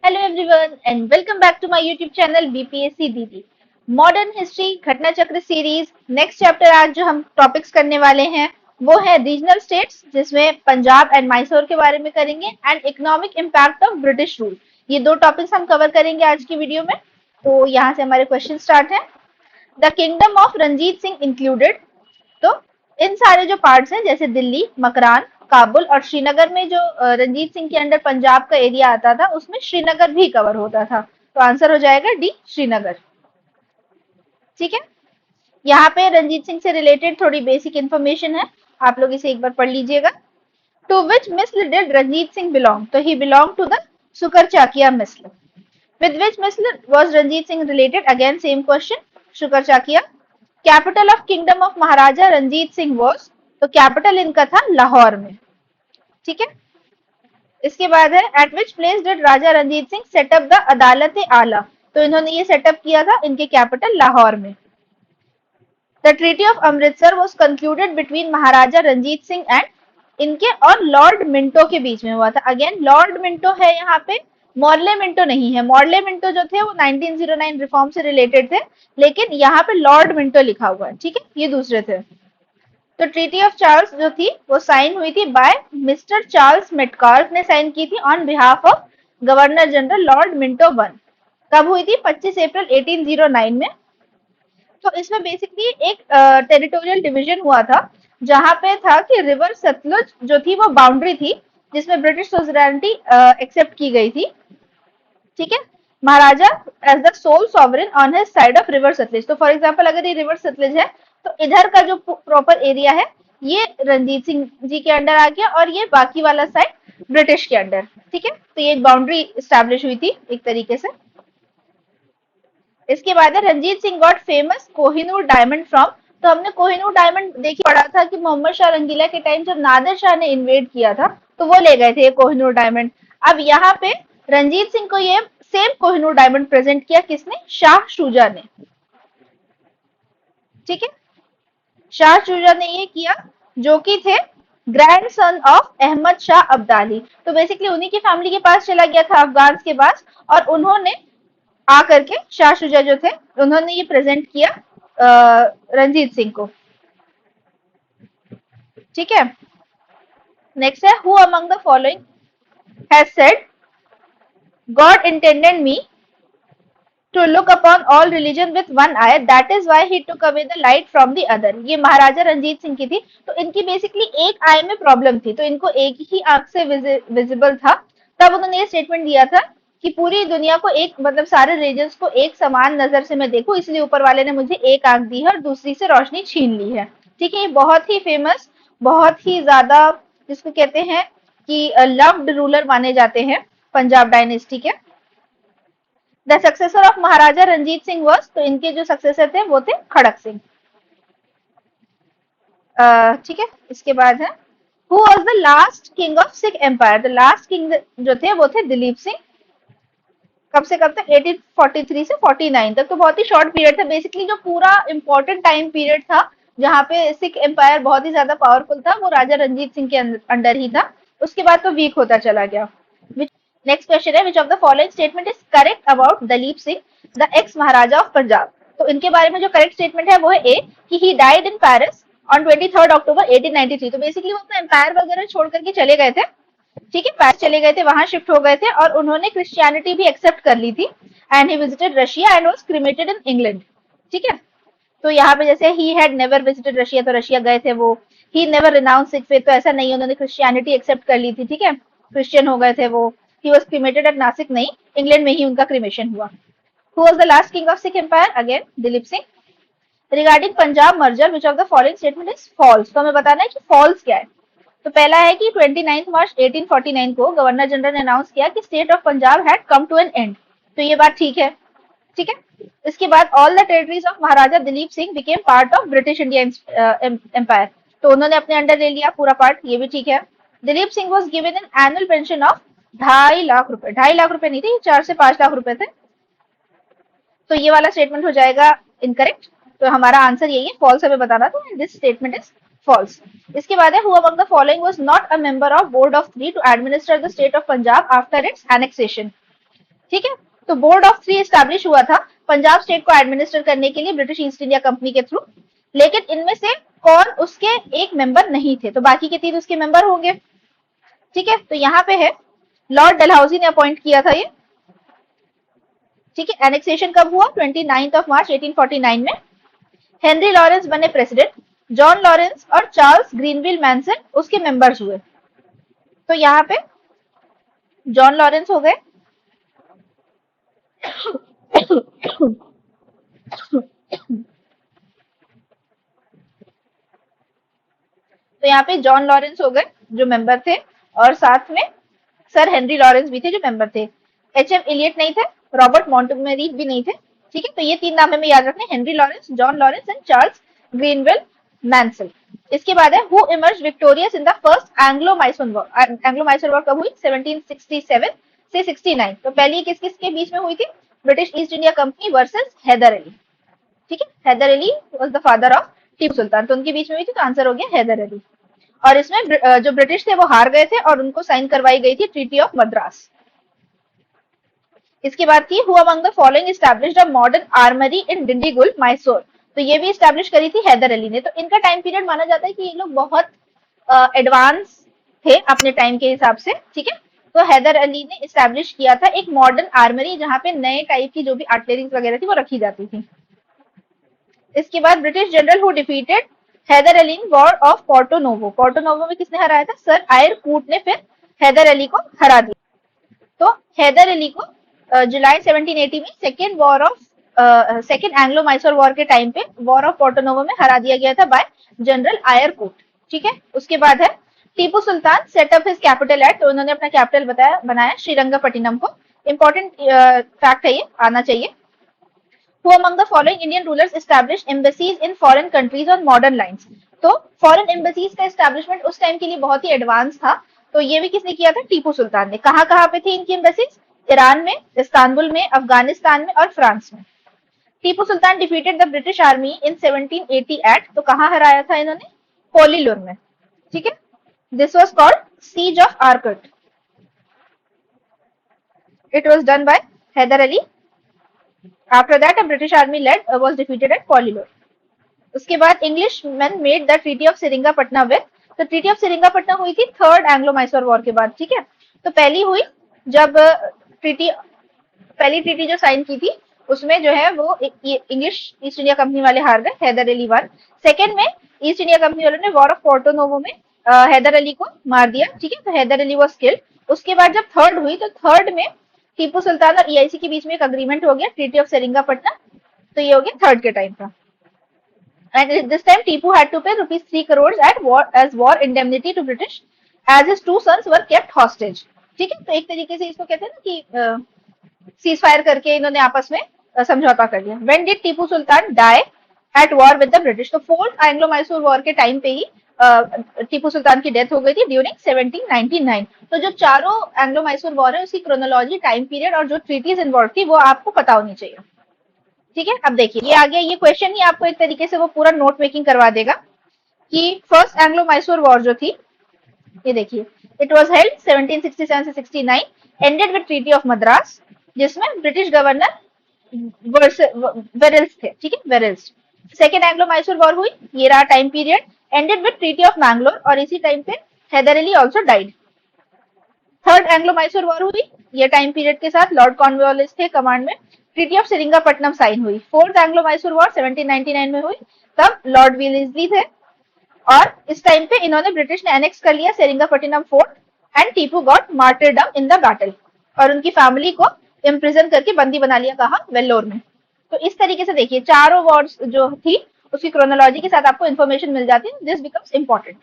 Hello everyone and welcome back to my YouTube channel BPSC DD। Modern history घटना चक्र series next chapter आज जो हम topics करने वाले हैं वो है रीजनल स्टेट्स, जिसमें पंजाब एंड मैसूर के बारे में करेंगे and economic impact of British rule. ये दो टॉपिक्स हम कवर करेंगे आज की वीडियो में। तो यहाँ से हमारे क्वेश्चन स्टार्ट है। The kingdom of Ranjit Singh included, तो इन सारे जो पार्ट्स हैं जैसे दिल्ली, मकरान, काबुल और श्रीनगर में जो रंजीत सिंह के अंडर पंजाब का एरिया आता था उसमें श्रीनगर भी कवर होता था। तो आंसर हो जाएगा डी, श्रीनगर। ठीक है, यहाँ पे रंजीत सिंह से रिलेटेड थोड़ी बेसिक इंफॉर्मेशन है, आप लोग इसे एक बार पढ़ लीजिएगा। To which misl did Ranjit Singh belong, तो he belong to the Sukerchakia misl. With which misl was Ranjit Singh related, again same question, Sukerchakia. Capital of kingdom of Maharaja Ranjit Singh was, तो कैपिटल इनका था लाहौर में। ठीक है, इसके बाद है at which place did Raja Ranjit Singh set up the Adalat Aala, तो इन्होंने ये सेटअप किया था इनके कैपिटल लाहौर में। The treaty of Amritsar was concluded between Maharaja Ranjit Singh and इनके और लॉर्ड मिंटो के बीच में हुआ था। अगेन लॉर्ड मिंटो है यहाँ पे, मॉर्ले मिंटो नहीं है। मॉर्ले मिंटो जो थे वो 1909 रिफॉर्म से रिलेटेड थे, लेकिन यहाँ पे लॉर्ड मिंटो लिखा हुआ है। ठीक है, ये दूसरे थे। तो ट्रीटी ऑफ चार्ल्स जो थी वो साइन हुई थी बाय मिस्टर चार्ल्स मेटकार्थ ने साइन की थी on behalf of governor general Lord Minto one. कब हुई थी? 25 अप्रैल 1809 में। तो इसमें बेसिकली एक टेरिटोरियल डिवीजन हुआ था, जहां पे था कि रिवर सतलुज जो थी वो बाउंड्री थी जिसमें ब्रिटिश सोवरेनिटी एक्सेप्ट की गई थी। ठीक है, Maharaja as the sole sovereign on his side of river Sutlej. तो फॉर एग्जांपल अगर ये रिवर सतलुज है तो इधर का जो प्रॉपर एरिया है ये रंजीत सिंह जी के अंडर आ गया और ये बाकी वाला साइड ब्रिटिश के अंडर। ठीक है, तो ये एक बाउंड्री स्टैब्लिश हुई थी एक तरीके से। इसके बाद है Ranjit Singh got famous Kohinoor diamond from, तो हमने कोहिनूर डायमंड देखी पढ़ा था कि मोहम्मद शाह रंगीला के टाइम जब नादिर शाह ने इन्वेड किया था तो वो ले गए थे ये कोहिनूर डायमंड। अब यहाँ पे रंजीत सिंह को ये सेम कोहिनूर डायमंड प्रेजेंट किया किसने? शाह शुजा ने। ठीक है, शाह शुजा ने ये किया जो कि थे grandson of Ahmad Shah Abdali. तो बेसिकली उन्हीं की फैमिली के पास चला गया था अफगान के पास, और उन्होंने आकर के शाह शुजा जो थे उन्होंने ये प्रेजेंट किया रंजीत सिंह को। ठीक है, नेक्स्ट है who among the following has said God intended me to look upon all religion with one eye, that is why he took away the light from the other। ये महाराजा रंजीत सिंह की थी। तो इनकी बेसिकली एक आई में प्रॉब्लम थी, तो इनको एक ही आंख से विजिबल था। तब उन्होंने ये स्टेटमेंट दिया था कि पूरी दुनिया को एक, मतलब सारे रिलीजन्स को एक समान नजर से मैं देखूं, इसलिए ऊपर वाले ने मुझे एक आंख दी है और दूसरी से रोशनी छीन ली है। ठीक है, ये बहुत ही फेमस, बहुत ही ज्यादा जिसको कहते हैं कि लव्ड रूलर माने जाते हैं पंजाब डायनेस्टी के। The successor of Maharaja Ranjit Singh was, तो इनके जो सक्सेसर थे वो थे खड़क सिंह। ठीक है, इसके बाद है who was the last king of Sikh empire, the last king जो थे वो थे दिलीप सिंह। कब से कब तक? 1843 से 49 तक। तो बहुत ही शॉर्ट पीरियड था। बेसिकली जो पूरा इंपॉर्टेंट टाइम पीरियड था जहाँ पे सिख एम्पायर बहुत ही ज्यादा पावरफुल था वो राजा रंजीत सिंह के अंडर ही था। उसके बाद तो वीक होता चला गया। नेक्स्ट क्वेश्चन है which of the following statement is correct about Dalip Singh the ex Maharaja of Punjab. तो इनके बारे में जो करेक्ट स्टेटमेंट है वो है ए कि he died in Paris on 23 अक्टूबर 1893। तो बेसिकली वो अपना एम्पायर वगैरह छोड़ करके चले गए थे। ठीक है, पेरिस चले गए थे, वहां शिफ्ट हो गए थे और उन्होंने क्रिश्चियनिटी भी एक्सेप्ट कर ली थी। And he visited Russia and was cremated in England. ठीक है, तो यहाँ पे जैसे he had never visited Russia, तो रशिया गए थे वो। He never renounce Sikh faith, तो ऐसा नहीं है, उन्होंने क्रिश्चियनिटी एक्सेप्ट कर ली थी। ठीक है, क्रिश्चियन हो गए थे वो। He was cremated at Nashik, नहीं, इंग्लैंड में ही उनका क्रिमेशन हुआ। Who was the last king of Sikh empire? Again Dilip Singh. Regarding Punjab merger which of the following statement is false, तो हमें बताना है कि फॉल्स क्या है। तो पहला है कि 29 मार्च 1849 को गवर्नर जनरल ने अनाउंस किया कि state of Punjab had come to an end. तो ये बात ठीक है। ठीक है, इसके बाद all the territories of Maharaja Dilip Singh became part of British India empire. तो उन्होंने अपने अंडर ले लिया पूरा पार्ट, ये भी ठीक है। Dilip Singh was given an annual pension of 2.5 lakh रुपए। 2.5 लाख रुपए नहीं थे, 4 से 5 लाख रुपए थे। तो ये वाला स्टेटमेंट हो जाएगा इनकरेक्ट। तो हमारा आंसर यही है, फॉल्स हमें बताना था, दिस स्टेटमेंट इज फॉल्स। इसके बाद है who among the following was not a member of board of 3 to administer the state of Punjab after its annexation. ठीक है। तो बोर्ड ऑफ 3 एस्टैब्लिश हुआ था पंजाब स्टेट को एडमिनिस्टर करने के लिए ब्रिटिश ईस्ट इंडिया कंपनी के थ्रू, लेकिन इनमें से कौन उसके एक मेंबर नहीं थे, तो बाकी के 3 उसके मेंबर होंगे। ठीक है, तो यहाँ पे है लॉर्ड डलहौजी ने अपॉइंट किया था ये। ठीक है, एनेक्सेशन कब हुआ? 29 मार्च 1849 में। हेनरी लॉरेंस बने प्रेसिडेंट, जॉन लॉरेंस और चार्ल्स ग्रीनविल मैनसन उसके मेंबर्स हुए। तो यहाँ पे जॉन लॉरेंस हो गए, तो यहाँ पे जॉन लॉरेंस हो गए जो मेंबर थे, और साथ में सर हेनरी लॉरेंस भी थे जो मेंबर थे। एच.एम. इलियट नहीं थे, रॉबर्ट मॉन्टगोमेरी भी नहीं थे। ठीक है, तो ये 3 नाम हमें याद रखने, Henry Lawrence, John Lawrence and Charles Greenwell Mansel. इसके बाद है who emerge victorious in the first Anglo Mysore war. Anglo Mysore war कब हुई? 1767 से 69। तो पहली किस किस के बीच में हुई थी? British East India Company versus Haidar Ali. ठीक है, Haidar Ali was the father of Tipu Sultan, तो उनके बीच में हुई थी, तो आंसर हो गया हैदर अली। और इसमें जो ब्रिटिश थे वो हार गए थे और उनको साइन करवाई गई थी ट्रीटी ऑफ मद्रास। इसके बाद थी who among the following established a modern armory in Dindigul Mysore. तो ये भी एस्टैब्लिश करी थी हैदर अली ने। तो इनका टाइम पीरियड माना जाता है कि ये लोग बहुत एडवांस थे अपने टाइम के हिसाब से। ठीक है, तो हैदर अली ने एस्टैब्लिश किया था एक मॉडर्न आर्मरी जहां पे नए टाइप की जो भी आर्टिलरी वगैरह थी वो रखी जाती थी। इसके बाद British general who defeated Haider Ali in war of Porto Novo. Porto Novo में किसने हराया था? सर आयर कूट ने फिर हैदर अली को हरा दिया। तो हैदर अली को जुलाई 1780 में सेकेंड एंग्लो मैसूर वॉर के टाइम पे वॉर ऑफ पोर्टोनोवो में हरा दिया गया था बाय जनरल आयर कूट। ठीक है, उसके बाद है Tipu Sultan set up his capital at. तो उन्होंने अपना कैपिटल बनाया श्रीरंगपट्टनम को। इंपॉर्टेंट फैक्ट है ये, आना चाहिए। Who among the following Indian rulers established embassies in foreign countries on modern lines? तो फॉरेन एम्बेसीज का एस्टेब्लिशमेंट उस टाइम के लिए बहुत ही एडवांस था। तो ये भी किसने किया था? टीपू सुल्तान ने। कहाँ कहाँ पे थी इनकी एम्बेसीज? ईरान में, इस्तांबुल में, अफगानिस्तान में और फ्रांस में। Tipu Sultan defeated the British army in 1780 at. तो कहाँ हराया था इन्होंने? पोलीलुर में। ठीक है, this was called siege of Arcot. It was done by Haidar Ali. After that, a British army was defeated at Pollilur. उसके बाद English man made the treaty of Seringapatam with. तो ट्रीटी ऑफ सेरिंगापटना हुई थी थर्ड एंग्लो मैसूर वॉर के बाद। ठीक है, तो पहली हुई जब पहली ट्रीटी जो साइन की थी उसमें जो है वो इंग्लिश ईस्ट इंडिया कंपनी वाले हार गए, हैदर अली वन। सेकेंड में ईस्ट इंडिया कंपनी वालों ने वॉर ऑफ पोर्टोनोवो में हैदर अली को मार दिया। ठीक है, तो हैदर अली वॉज किल्ड। उसके बाद जब थर्ड हुई तो थर्ड में टीपू सुल्तान और ईआईसी के बीच में एक अग्रीमेंट हो गया, ट्रीटी ऑफ सेरिंगापटना। तो ये हो गया थर्ड के टाइम का। And this time Tipu had to pay rupees 3 crore at war as war indemnity to British as his 2 sons were kept hostage. ठीक है, तो एक तरीके से इसको कहते हैं ना कि सीज फायर करके इन्होंने आपस में समझौता कर लिया। When did Tipu Sultan die at war with the British. तो फोर्थ एंग्लो मैसूर वॉर के टाइम पे ही टीपू सुल्तान की डेथ हो गई थी ड्यूरिंग 1799। तो जो चारों एंग्लो मैसूर वॉर है उसकी क्रोनोलॉजी, टाइम पीरियड और जो ट्रीटीज इन्वॉल्व थी वो आपको पता होनी चाहिए। ठीक है, अब देखिए ये आ गया, ये क्वेश्चन ही आपको एक तरीके से वो पूरा नोट मेकिंग करवा देगा कि फर्स्ट एंग्लो मैसूर वॉर जो थी, ये देखिए, इट वाज हेल्ड 1767 से 69, ended with treaty of Madras, जिसमें ब्रिटिश गवर्नर वेरेल्स थे। ठीक है, Verelst. Second Anglo Mysore war हुई, ये रहा time period, ended with treaty of Mangalore, और इसी टाइम पे Haider Ali also died. Third Anglo Mysore war हुई, ये टाइम पीरियड के साथ लॉर्ड कॉर्नवालिस थे कमांड में, ट्रीटी ऑफ सेरिंगापट्टनम साइन हुई। फोर्थ एंग्लो मैसूर वॉर 1799 में हुई, तब लॉर्ड विलिस्ली थे, और इस टाइम पे इन्होंने ब्रिटिश ने एनेक्स कर लिया Seringapatnam fort, and Tipu got martyrdom in the battle, और उनकी फैमिली को इम्प्रिजन करके बंदी बना लिया, कहा? वेल्लोर में। तो इस तरीके से देखिए चारों वॉर्स जो थी उसकी क्रोनोलॉजी के साथ आपको इन्फॉर्मेशन मिल जाती है। This becomes important.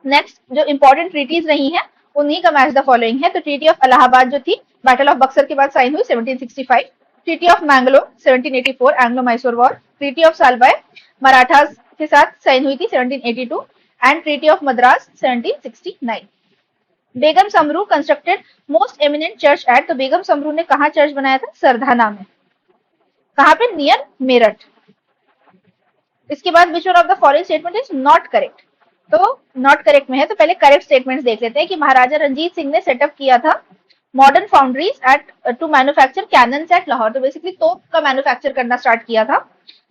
नेक्स्ट जो इंपॉर्टेंट ट्रीटीज रही हैं उन्हीं का मैच द फॉलोइंग है। तो ट्रीटी ऑफ इलाहाबाद जो थी बैटल ऑफ बक्सर के बाद साइन हुई 1765, treaty of Mangalore 1784 Anglo Mysore war, treaty of Salbai Marathas के साथ साइन हुई थी 1782, and treaty of Madras 1769। Begum Samru constructed most eminent church at. तो बेगम समरू ने कहा चर्च बनाया था? सरधाना में। कहाँ पे? नियर मेरठ। इसके बाद which one of the following statement is not correct. तो नॉट करेक्ट में है, तो पहले करेक्ट स्टेटमेंट्स देख लेते हैं कि महाराजा रंजीत सिंह ने सेटअप किया था modern foundries at to manufacture cannons at Lahore. तो बेसिकली तोप का मैन्युफैक्चर करना स्टार्ट किया था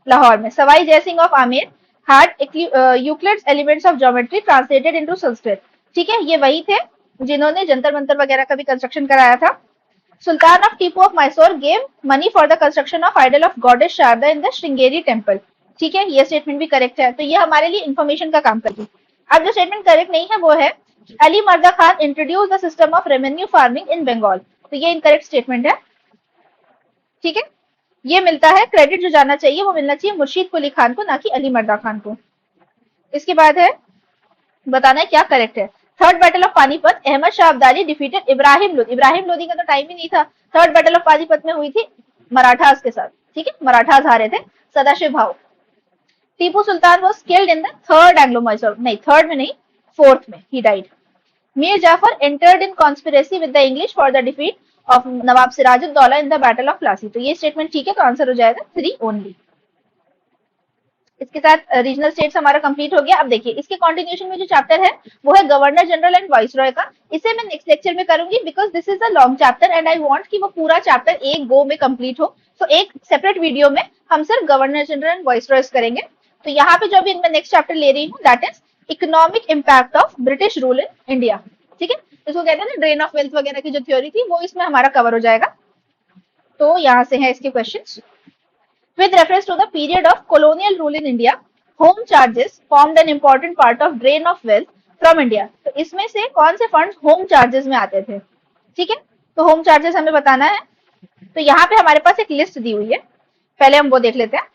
लाहौर में। Sawai Jai Singh of Amer had Euclid's elements of geometry translated into Sanskrit. ठीक है, ये वही थे जिन्होंने जंतर मंतर वगैरह का भी कंस्ट्रक्शन कराया था। Sultan of Tipu of Mysore gave money for the construction of idol of goddess Sharada in the Sringeri temple. ठीक है, ये स्टेटमेंट भी करेक्ट है, तो ये हमारे लिए इंफॉर्मेशन का काम करती है। अब जो स्टेटमेंट करेक्ट नहीं है वो है Ali Mardan Khan introduce the system of revenue farming in Bengal. तो ये इनकरेक्ट स्टेटमेंट है। ठीक है, ये मिलता है क्रेडिट जो जाना चाहिए वो मिलना चाहिए मुर्शीद कुली खान को, ना कि अली मर्दा खान को। इसके बाद है बताना है क्या करेक्ट है। Third battle of Panipat Ahmad Shah Abdali defeated Ibrahim Lodi. Ibrahim Lodi का तो टाइम ही नहीं था। थर्ड बैटल ऑफ पानीपत में हुई थी मराठास के साथ। ठीक है, मराठास हारे थे Sadashiv Bhau. Tipu Sultan was killed in the third Anglo Mysore, नहीं थर्ड में नहीं, फोर्थ में ही died. Mir Jafar entered in conspiracy with the English for the defeat of Nawab Sirajuddaula in the battle of Plassey. तो ये स्टेटमेंट ठीक है, तो आंसर हो जाएगा 3 ओनली। इसके साथ रीजनल स्टेट्स हमारा कंप्लीट हो गया। अब देखिए इसके कंटिन्यूएशन में जो चैप्टर है वो है गवर्नर जनरल एंड वाइसरॉय का। इसे मैं नेक्स्ट लेक्चर में करूंगी because this is a long chapter and I want कि वो पूरा चैप्टर एक गो में कंप्लीट हो। तो एक सेपरेट वीडियो में हम सिर्फ गवर्नर जनरल एंड वाइसरॉयज करेंगे। तो यहाँ पे जो भी मैं नेक्स्ट चैप्टर ले रही हूँ that is economic impact of British rule in India. ठीक है, इसको कहते हैं ना ड्रेन ऑफ वेल्थ वगैरह की जो थ्योरी थी वो इसमें हमारा कवर हो जाएगा। तो यहाँ से है इसके questions. With reference to the period of colonial rule in India, home charges formed an important part of drain of wealth from India। तो इसमें से कौन से फंड्स होम चार्जेस में आते थे? ठीक है, तो होम चार्जेस हमें बताना है। तो यहाँ पे हमारे पास एक लिस्ट दी हुई है, पहले हम वो देख लेते हैं।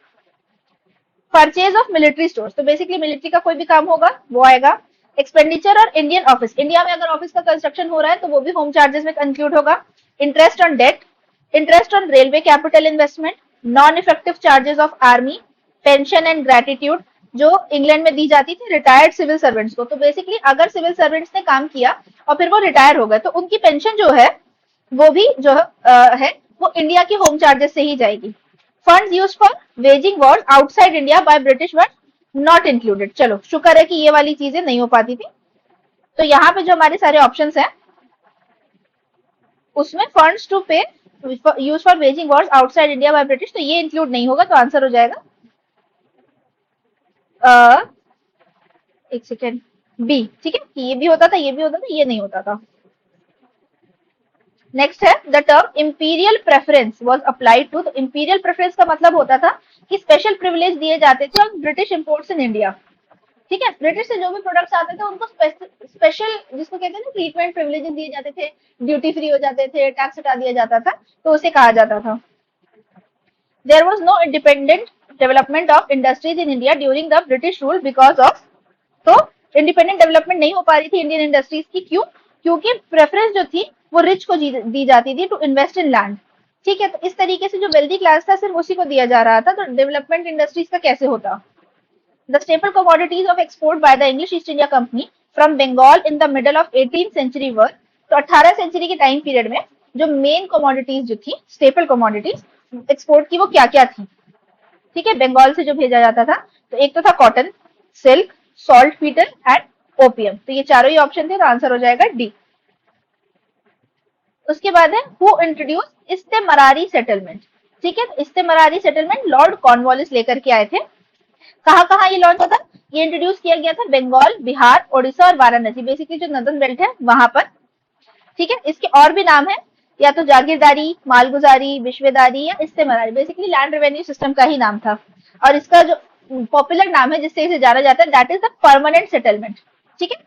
परचेज ऑफ मिलिट्री स्टोर्स, तो बेसिकली मिलिट्री का कोई भी काम होगा वो आएगा। एक्सपेंडिचर और इंडियन ऑफिस, इंडिया में अगर ऑफिस का कंस्ट्रक्शन हो रहा है तो वो भी होम चार्जेस में इंक्लूड होगा। Interest on debt, interest on railway capital investment, non effective charges of army, pension and gratitude जो इंग्लैंड में दी जाती थी रिटायर्ड सिविल सर्वेंट्स को। तो बेसिकली अगर सिविल सर्वेंट्स ने काम किया और फिर वो रिटायर हो गए तो उनकी पेंशन जो है वो भी जो है वो इंडिया की होम चार्जेस से ही जाएगी। Funds used for waging war outside India by British were not included. चलो शुक्र है कि ये वाली चीजें नहीं हो पाती थी। तो यहाँ पे जो हमारे सारे ऑप्शंस हैं उसमें फंड्स टू पे use for waging Wars outside India by British, तो ये इंक्लूड नहीं होगा, तो आंसर हो जाएगा एक सेकेंड बी। ठीक है, कि ये भी होता था ये भी होता था, ये नहीं होता था। नेक्स्ट है the term imperial preference was applied to. तो इंपीरियल प्रेफरेंस का मतलब होता था कि स्पेशल प्रिविलेज दिए जाते थे on British imports in India. ठीक है, ब्रिटिश से जो भी प्रोडक्ट्स आते थे उनको स्पेशल जिसको कहते हैं ना ट्रीटमेंट प्रिविलेजेस दिए जाते थे, ड्यूटी फ्री हो जाते थे, टैक्स हटा दिया जाता था, तो उसे कहा जाता था। There was no independent development of industries in India during the British rule because of. तो इंडिपेंडेंट डेवलपमेंट नहीं हो पा रही थी इंडियन इंडस्ट्रीज की, क्यों? क्योंकि प्रेफरेंस जो थी वो रिच को दी जाती थी टू इन्वेस्ट इन लैंड। ठीक है, तो इस तरीके से जो वेल्दी क्लास था सिर्फ उसी को दिया जा रहा था, तो डेवलपमेंट इंडस्ट्रीज का कैसे होता? The staple commodities of export by the English East India Company from Bengal in the middle of 18th century were। तो 18 सेंचुरी के टाइम पीरियड में जो मेन कमोडिटीज जो थी स्टेपल कमोडिटीज एक्सपोर्ट की वो क्या क्या थी? ठीक है, बंगाल से जो भेजा जाता था तो एक तो था cotton, silk, salt petal and opium. तो ये चारों ही ऑप्शन थे, तो आंसर हो जाएगा डी। उसके बाद है हु इंट्रोड्यूस इस्तेमरारी सेटलमेंट। ठीक है, तो इस्तेमरारी सेटलमेंट लॉर्ड कॉर्नवालिस लेकर के आए थे। कहाँ कहाँ ये लॉन्च होता? ये इंट्रोड्यूस किया गया था बंगाल, बिहार, ओडिशा और वाराणसी, बेसिकली जो नदर्न बेल्ट है वहां पर। ठीक है, इसके और भी नाम है, या तो जागीरदारी, मालगुजारी, विश्वेदारी या इस्तेमरारी, बेसिकली लैंड रेवेन्यू सिस्टम का ही नाम था। और इसका जो पॉपुलर नाम है जिससे इसे जाना जाता है that is the permanent settlement. ठीक है,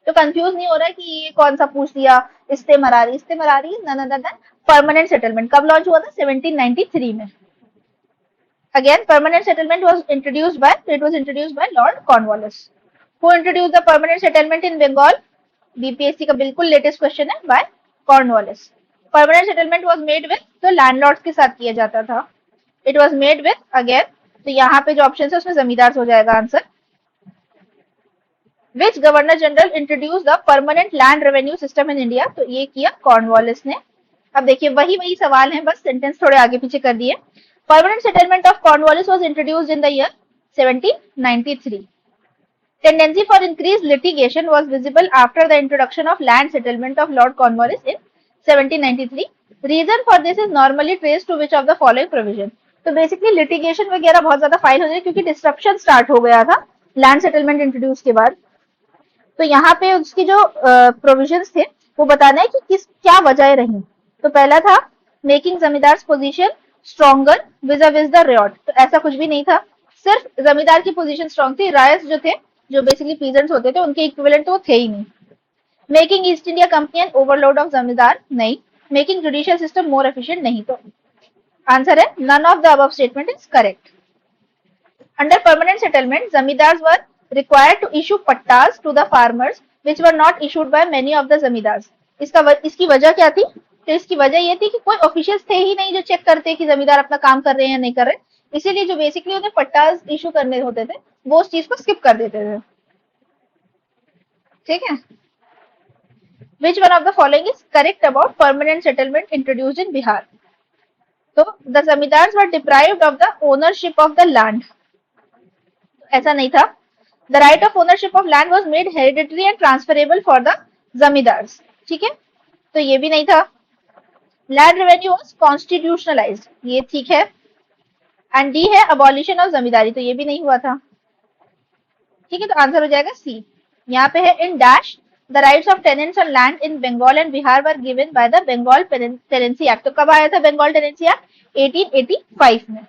तो कंफ्यूज नहीं हो रहा है कि ये कौन सा पूछ लिया, इस्तेमरारी। इस्तेमरारी none other than permanent settlement. कब लॉन्च हुआ था? 1793 में। Again, permanent settlement was introduced by Lord Cornwallis. Who introduced the permanent settlement in Bengal? BPSC का बिल्कुल लेटेस्ट क्वेश्चन है, by Cornwallis. Permanent settlement was made with, तो landlords के साथ किया जाता था। It was made with again, तो यहाँ पे जो ऑप्शन है उसमें जमींदार हो जाएगा answer. Which Governor General introduced the permanent land revenue system in India? तो ये किया कॉर्नवालिस ने। अब देखिए वही सवाल है, बस सेंटेंस थोड़े आगे पीछे कर दिए। Permanent settlement of Cornwallis was introduced in the year 1793. Tendency for increased litigation was visible after the introduction of land settlement of Lord Cornwallis in 1793। Reason for this is normally trace to which of the following provision. तो basically litigation वगैरह बहुत ज्यादा file हो रही क्योंकि disruption start हो गया था लैंड सेटलमेंट इंट्रोड्यूस के बाद। तो यहाँ पे उसकी जो प्रोविजंस थे वो बताना है कि किस क्या वजह रही। तो पहला था making zamindar position stronger vis-a-vis the ryot. तो ऐसा कुछ भी नहीं था, सिर्फ जमींदार की पोजीशन स्ट्रॉन्ग थी, रायस जो थे जो बेसिकली पीजेंट्स होते थे उनके इक्विवेलेंट तो वो थे ही नहीं। Making East India company and overload of zamindar नहीं। Making judicial system more efficient नहीं। तो आंसर है none of the above statement is correct. Under permanent settlement, zamindars were required to issue pattas to the farmers, which were not issued by many of the zamindars. इसकी वजह क्या थी? तो इसकी वजह ये थी कि कोई ऑफिशियल्स थे ही नहीं जो चेक करते कि जमींदार अपना काम कर रहे हैं या नहीं कर रहे, इसीलिए जो बेसिकली उन्हें पट्टाज इशू करने होते थे वो उस चीज को स्किप कर देते थे। ठीक है। Which one of the following is correct about permanent settlement introduced in Bihar? तो the zamindars were deprived of the ownership of the land. ऐसा नहीं था। The right of ownership of land was made hereditary and transferable for the zamindars. ठीक है, तो ये भी नहीं था। लैंड रेवेन्यू वाज कॉन्स्टिट्यूशनलाइज्ड, ये ठीक है। एंड डी है अबॉलिशन ऑफ जमींदारी, तो ये भी नहीं हुआ था। ठीक है, तो आंसर हो जाएगा सी। यहाँ पे है in dash the rights of tenants on land in Bengal and Bihar were given by the Bengal tenancy act. तो कब आया था बंगाल टेनेंसी एक्ट? 1885 में।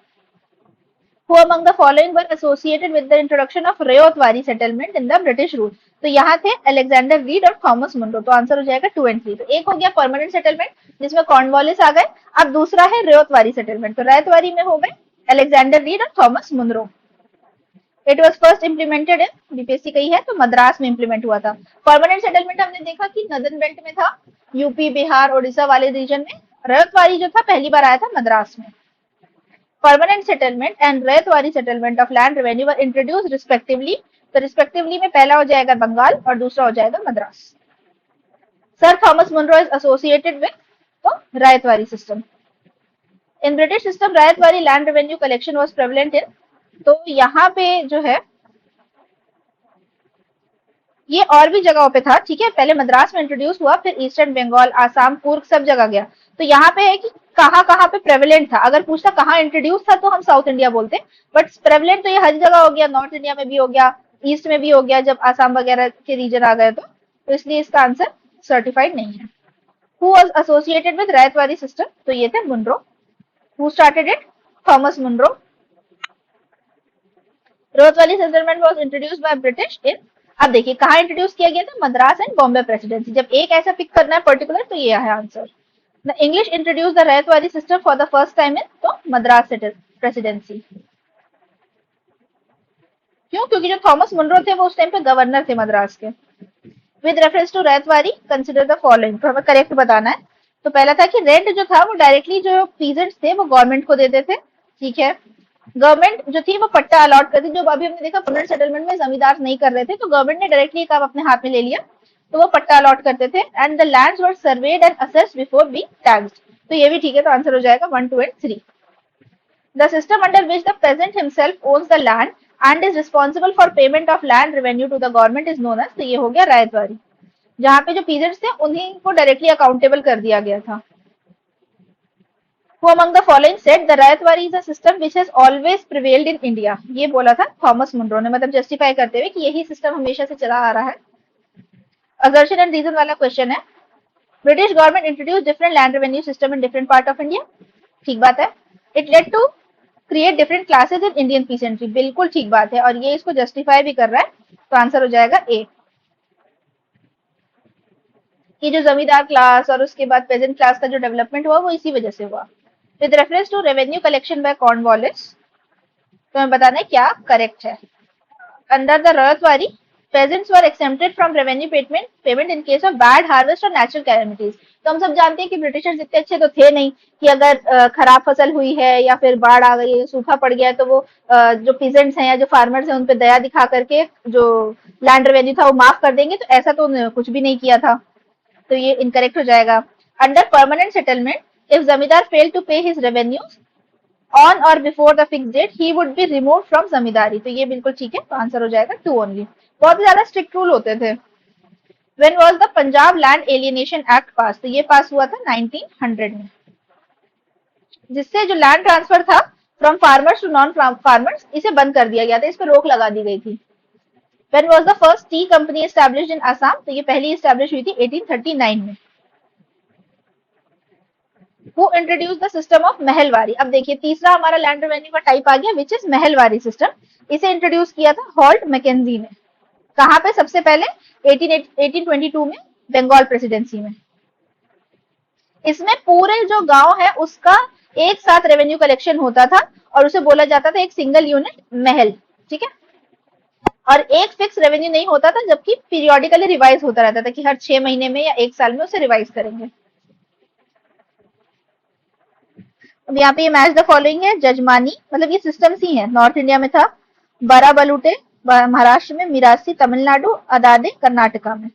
Who among the following were associated with the introduction of Rayotwari settlement in the British rule? तो यहाँ थे Alexander Read और Thomas Munro. तो आंसर हो जाएगा 2 and 3। तो एक हो गया परमानेंट सेटलमेंट जिसमें कॉर्नवालिस आ गए, अब दूसरा है रेतवारी सेटलमेंट। तो रेतवारी में हो गए अलेक्जेंडर रीड और Thomas Munro. It was first implemented in, BPSC कही है तो मद्रास में इम्प्लीमेंट हुआ था। परमानेंट सेटलमेंट हमने देखा कि नदर्न बेल्ट में था, यूपी बिहार उड़ीसा वाले रीजन में। रेतवारी जो था पहली बार आया था मद्रास में। Permanent settlement and Ryotwari settlement of land revenue were introduce respectively. तो रिस्पेक्टिवली में पहला हो जाएगा बंगाल और दूसरा हो जाएगा Madras. Sir Thomas Munro is associated with तो Ryotwari system. In British system Ryotwari land revenue collection was prevalent in. तो यहाँ पे जो है ये और भी जगहों पे था। ठीक है, पहले मद्रास में इंट्रोड्यूस हुआ, फिर ईस्टर्न बंगाल, आसाम, कुर्ग सब जगह गया। तो यहाँ पे है कि कहाँ पे प्रेवलेंट था। अगर पूछता कहाँ इंट्रोड्यूस था तो हम साउथ इंडिया बोलते, बट प्रेवलेंट तो ये हर जगह हो गया, नॉर्थ इंडिया में भी हो गया, ईस्ट में भी हो गया जब आसाम वगैरह के रीजन आ गए तो इसलिए इसका आंसर सर्टिफाइड नहीं है। Who was associated with Ryotwari system? तो ये थे Munro. Who started it? Thomas Munro. Ryotwari settlement was introduced by British in. अब देखिए कहाँ इंट्रोड्यूस किया गया था? Madras and Bombay presidency. जब एक ऐसा पिक करना है पर्टिकुलर तो ये है answer. The English introduce the Ryotwari system for the first time in तो मद्रास प्रेसिडेंसी। क्यों? क्योंकि जो थॉमस मुनरो थे वो उस टाइम पे गवर्नर थे मद्रास के। With reference to Ryotwari consider the following. तो हमें करेक्ट बताना है। तो पहला था कि रेंट जो था वो डायरेक्टली जो पीजेंट्स थे वो गवर्नमेंट को देते थे। ठीक है, गवर्नमेंट जो थी वो पट्टा अलॉट करती, जो अभी हमने देखा परमानेंट सेटलमेंट में जमींदार नहीं कर रहे थे तो गवर्नमेंट ने डायरेक्टली काम अपने हाथ में ले लिया, तो वो पट्टा अलॉट करते थे। And the lands were served and assessed before being taxed. तो ये भी ठीक है, तो आंसर हो जाएगा 1, 2 and 3। The system under which the peasant himself owns the land and is responsible for payment of land revenue to the government is known as. तो ये हो गया रायतवारी, जहाँ पे जो पीजेंट्स थे उन्हीं को डायरेक्टली अकाउंटेबल कर दिया गया था। Who among the following said the Rayatwari is a system which has always prevailed in India? ये बोला था थॉमस मुनरो ने, मतलब जस्टिफाई करते हुए कि यही सिस्टम हमेशा से चला आ रहा है। असर्शन एंड रीजन वाला क्वेश्चन है। British government introduce different land revenue system in different part of India. ठीक बात है। It led to create different classes in Indian peasantry. बिल्कुल ठीक बात है, और ये इसको जस्टिफाई भी कर रहा है, तो आंसर हो जाएगा ए। कि जो जमींदार क्लास और उसके बाद पेजेंट क्लास का जो डेवलपमेंट हुआ वो इसी वजह से हुआ। With reference to revenue collection by Cornwallis, तो हमें बताना है क्या करेक्ट है। Under the Ryotwari peasants were exempted from revenue payment in case of bad harvest or natural calamities। तो हम सब जानते हैं कि ब्रिटिशर्स इतने अच्छे तो थे नहीं कि अगर खराब फसल हुई है या फिर बाढ़ आ गई है, सूखा पड़ गया है, तो वो जो पीजेंट्स हैं या जो फार्मर्स हैं उन पे दया दिखा करके जो लैंड रेवेन्यू था वो माफ कर देंगे। तो ऐसा तो उन्होंने कुछ भी नहीं किया था, तो ये इनकरेक्ट हो जाएगा। Under permanent settlement if zamindar failed to pay his revenues on or before the fixed date he would be removed from zamindari। तो ये बिल्कुल ठीक है, तो आंसर हो जाएगा 2 ओनली। बहुत ज्यादा स्ट्रिक्ट रूल होते थे। When was the Punjab land alienation act pass? तो ये पास हुआ था 1900 में, जिससे जो लैंड ट्रांसफर था from farmers to non farmers, इसे बंद कर दिया गया था, इस पर रोक लगा दी गई थी। When was the first T company established in Assam? तो ये पहली एस्टैब्लिश हुई थी 1839 में। Who introduced the system of Mahalwari? अब देखिए तीसरा हमारा लैंड रेवेन्यू का टाइप आ गया विच इज महलवारी सिस्टम। इसे इंट्रोड्यूस किया था हॉल्ट मैकेंजी ने। कहां पे? सबसे पहले 1822 में बंगाल प्रेसिडेंसी में। इसमें पूरे जो गांव है उसका एक साथ रेवेन्यू कलेक्शन होता था और उसे बोला जाता था एक सिंगल यूनिट महल। ठीक है, और एक फिक्स रेवेन्यू नहीं होता था, जबकि पीरियोडिकली रिवाइज होता रहता था कि हर 6 महीने में या एक साल में उसे रिवाइज करेंगे। अब यहाँ पे ये मैच द फॉलोइंग है। जजमानी, मतलब ये सिस्टम्स ही है। नॉर्थ इंडिया में था बाराबलुटे, महाराष्ट्र में मिरासी, तमिलनाडु, अदादे कर्नाटका में।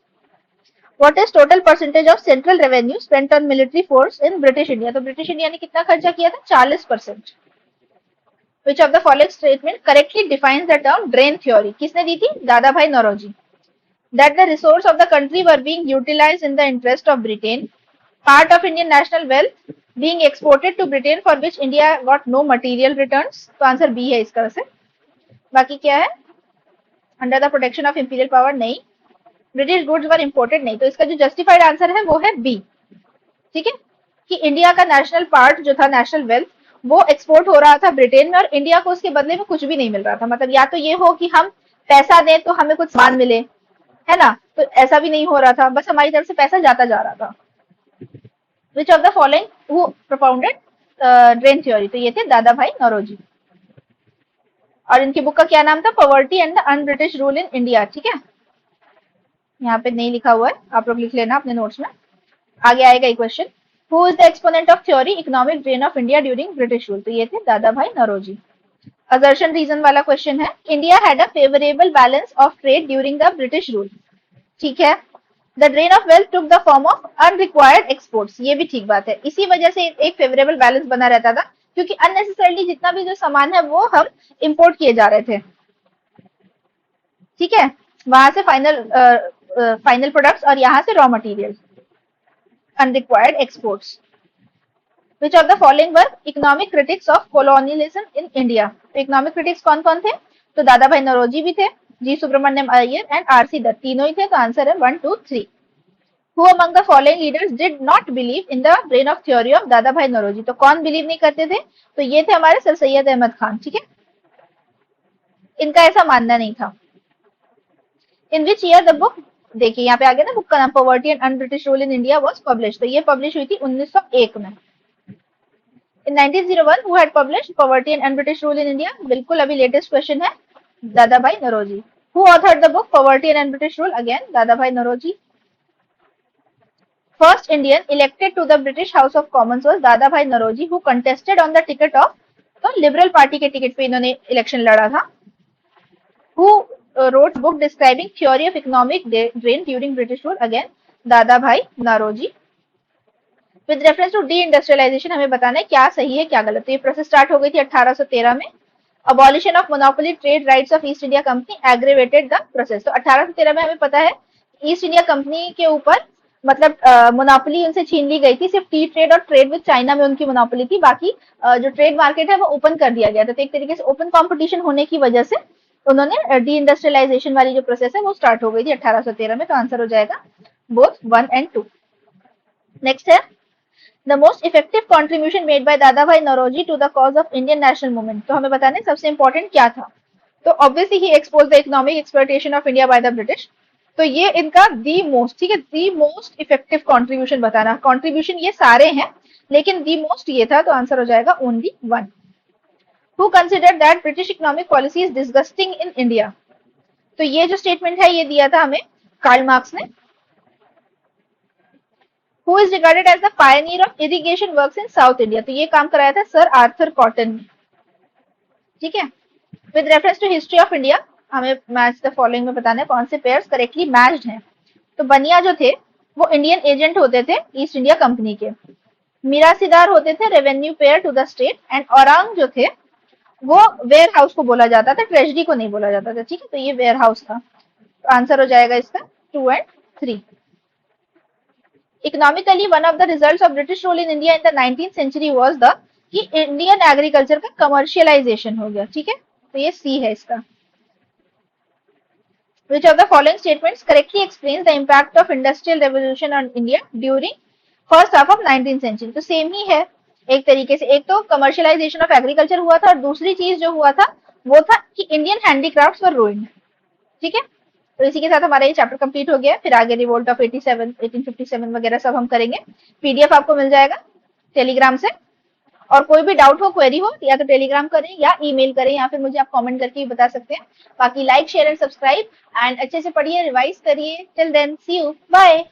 What is total percentage of central revenue spent on military force in British India? तो ब्रिटिश इंडिया ने कितना खर्चा किया था? 40%। Which of the following statement correctly defines the term drain theory? किसने दी थी? Dadabhai Naoroji. That the resource of the country were being utilized in the interest of Britain, part of Indian national wealth being exported to Britain for which India got no material returns। तो answer B है इसका वैसे। बाकी क्या है? Under the protection of imperial power, नहीं। British goods were imported, नहीं। तो इसका जो जस्टिफाइड आंसर है वो है बी। ठीक है, कि इंडिया का नेशनल पार्ट जो था, नेशनल वेल्थ, वो एक्सपोर्ट हो रहा था ब्रिटेन में और इंडिया को उसके बदले में कुछ भी नहीं मिल रहा था। मतलब या तो ये हो कि हम पैसा दें तो हमें कुछ सामान मिले, है ना, तो ऐसा भी नहीं हो रहा था, बस हमारी तरफ से पैसा जाता जा रहा था। Which of the following who propounded drain theory? तो ये थे दादा भाई नौरोजी। और इनकी बुक का क्या नाम था? Poverty and the on British rule in India. ठीक है, यहाँ पे नहीं लिखा हुआ है, आप लोग लिख लेना अपने नोट्स में, आगे आएगा ये question. Who is the exponent of theory economic drain of India during British rule? तो ये थे Dadabhai Naoroji. Assertion reason वाला क्वेश्चन है। India had a favourable balance of trade during the British rule. ठीक है, the drain of wealth took the form of unrequired exports. ये भी ठीक बात है, इसी वजह से एक फेवरेबल बैलेंस बना रहता था, क्योंकि अननेसेसरली जितना भी जो सामान है वो हम इंपोर्ट किए जा रहे थे। ठीक है, वहां से फाइनल प्रोडक्ट्स और यहाँ से raw material, unrequired exports. Which of the following were economic critics of colonialism in India? तो इकोनॉमिक क्रिटिक्स कौन कौन थे? तो दादा भाई नौरोजी भी थे, जी सुब्रमण्यम अय्यर एंड आर.सी. दत्त, तीनों ही थे। तो आंसर है 1, 2, 3। Who among the following leaders did not believe in the brain of theory of दादा भाई नौरोजी? तो कौन बिलीव नहीं करते थे? तो ये थे हमारे सर सैयद अहमद खान। ठीक है, इनका ऐसा मानना नहीं था। In which year the book, देखिए यहाँ पे आ गया ना बुक का नाम, poverty and un British rule in India was publish. तो ये पब्लिश हुई थी 1901 में। In 1901 who had published poverty and un British rule in India? बिल्कुल अभी लेटेस्ट क्वेश्चन है, Dadabhai Naoroji. Who authored the book poverty and un British rule? Again Dadabhai Naoroji. First Indian elected to the British House of Commons was Dadabhai Naoroji, who contested on the ticket of, तो liberal party के ticket पे इन्होंने election लड़ा था। Who wrote book describing theory of economic drain during British rule? Again दादा भाई Naoroji. With reference to de-industrialization हमें बताना है क्या सही है क्या गलत। तो ये प्रोसेस स्टार्ट हो गई थी 1813 में। Abolition of monopoly trade rights of East India Company aggravated the process। तो 1813 में हमें पता है ईस्ट इंडिया कंपनी के ऊपर मतलब मोनोपोली उनसे छीन ली गई थी। सिर्फ टी ट्रेड और ट्रेड विद चाइना में उनकी मोनोपोली थी, बाकी जो ट्रेड मार्केट है वो ओपन कर दिया गया था। तो एक तरीके से ओपन कंपटीशन होने की वजह से उन्होंने डी इंडस्ट्रियलाइजेशन वाली जो प्रोसेस है वो स्टार्ट हो गई थी 1813 में। तो आंसर हो जाएगा बोथ 1 एंड 2। नेक्स्ट है the most effective contribution made by Dadabhai Naoroji to the cause of Indian national movement. तो हमें बताना है सबसे इंपॉर्टेंट क्या था। तो ऑब्वियसली ही expose the economic exploitation of India by the British. तो ये इनका दी मोस्ट, ठीक है, दी मोस्ट इफेक्टिव कंट्रीब्यूशन बताना। कंट्रीब्यूशन ये सारे हैं लेकिन दी मोस्ट ये था, तो आंसर हो जाएगा only 1। Who considered that British economic policy is disgusting in India? तो ये जो स्टेटमेंट है ये दिया था हमें कार्ल मार्क्स ने। Who is regarded as the pioneer of irrigation works in south India? तो ये काम कराया था सर आर्थर कॉटन ने। ठीक है, with reference to history of India हमें मैच द फॉलोइंग में बताना है कौन से पेयर्स करेक्टली मैच्ड हैं। तो बनिया जो थे वो इंडियन एजेंट होते थे ईस्ट इंडिया कंपनी के। मीरासीदार होते थे revenue payer to the state. And aurang जो थे वो वेयर हाउस को बोला जाता था, ट्रेजरी को नहीं बोला जाता था। ठीक है, तो ये वेयर हाउस था। तो आंसर हो जाएगा इसका 2 and 3। Economically one of the results of British rule in India in the 19th century was the कि इंडियन एग्रीकल्चर का कमर्शियलाइजेशन हो गया। ठीक है, तो ये सी है इसका। Which of the following statements correctly explains the impact of industrial revolution on India during first half of 19th century? तो सेम ही है एक तरीके से। एक तो कमर्शियलाइजेशन ऑफ एग्रीकल्चर हुआ था और दूसरी चीज जो हुआ था वो था कि इंडियन हैंडीक्राफ्ट्स वर रूइंड। ठीक है, तो इसी के साथ हमारा ये चैप्टर कंप्लीट हो गया। फिर आगे रिवोल्ट ऑफ 87 1857 वगैरह सब हम करेंगे। पीडीएफ आपको मिल जाएगा टेलीग्राम से। और कोई भी डाउट हो, क्वेरी हो, या तो टेलीग्राम करें या ईमेल करें या फिर मुझे आप कमेंट करके भी बता सकते हैं। बाकी लाइक शेयर एंड सब्सक्राइब एंड अच्छे से पढ़िए, रिवाइज करिए। Till then see you, bye.